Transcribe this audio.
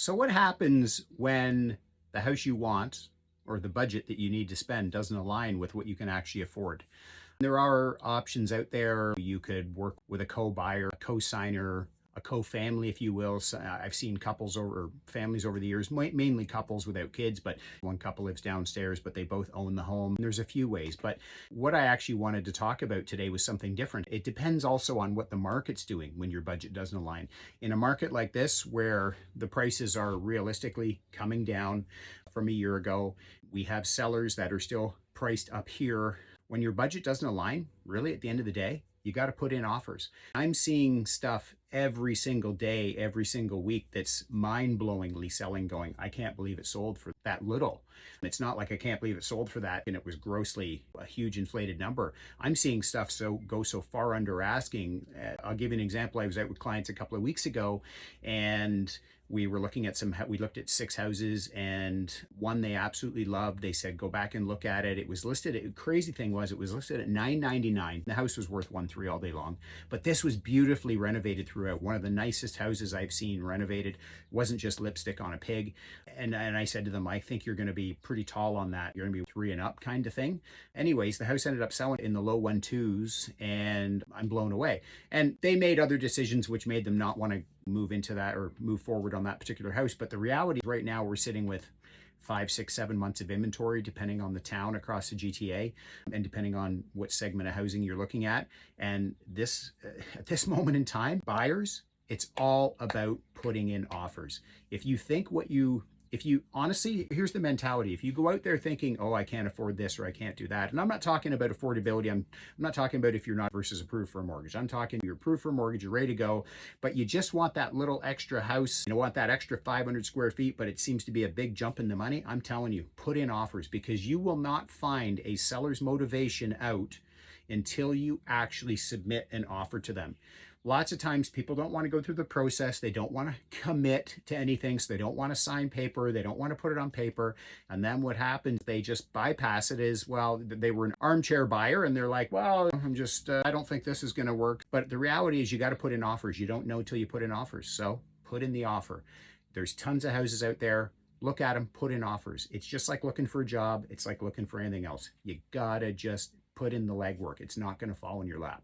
So what happens when the house you want or the budget that you need to spend doesn't align with what you can actually afford? There are options out there. You could work with a co-buyer, a co-signer, a co-family, if you will. So I've seen couples or families over the years, mainly couples without kids, but one couple lives downstairs, but they both own the home. There's a few ways, but what I actually wanted to talk about today was something different. It depends also on what the market's doing when your budget doesn't align. In a market like this, where the prices are realistically coming down from a year ago, we have sellers that are still priced up here. When your budget doesn't align, really at the end of the day, you got to put in offers. I'm seeing stuff every single day, every single week that's mind-blowingly selling, going, I can't believe it sold for that little. It's not like I can't believe it sold for that and it was grossly a huge inflated number. I'm seeing stuff go so far under asking. I'll give you an example. I was out with clients a couple of weeks ago, and we were looking at we looked at 6 houses, and one they absolutely loved. They said, go back and look at it. It was listed, crazy thing was, it was listed at $999. The house was worth $1.3 all day long, but this was beautifully renovated throughout. One of the nicest houses I've seen renovated. It wasn't just lipstick on a pig. And I said to them, I think you're going to be pretty tall on that. You're going to be 3 and up kind of thing. Anyways, the house ended up selling in the low 1.2s, and I'm blown away. And they made other decisions which made them not want to move into that or move forward on that particular house. But the reality is right now we're sitting with 5, 6, 7 months of inventory, depending on the town across the GTA and depending on what segment of housing you're looking at. And this, at this moment in time, buyers, it's all about putting in offers. If you honestly, here's the mentality. If you go out there thinking, oh, I can't afford this or I can't do that. And I'm not talking about affordability. I'm not talking about if you're not versus approved for a mortgage. I'm talking you're approved for a mortgage, you're ready to go, but you just want that little extra house. You want that extra 500 square feet, but it seems to be a big jump in the money. I'm telling you, put in offers, because you will not find a seller's motivation out until you actually submit an offer to them. Lots of times people don't want to go through the process. They don't want to commit to anything. So they don't want to sign paper. They don't want to put it on paper. And then what happens, they just bypass it as, well, they were an armchair buyer and they're like, well, I don't think this is going to work. But the reality is you got to put in offers. You don't know till you put in offers. So put in the offer. There's tons of houses out there. Look at them, put in offers. It's just like looking for a job. It's like looking for anything else. You got to just put in the legwork. It's not going to fall in your lap.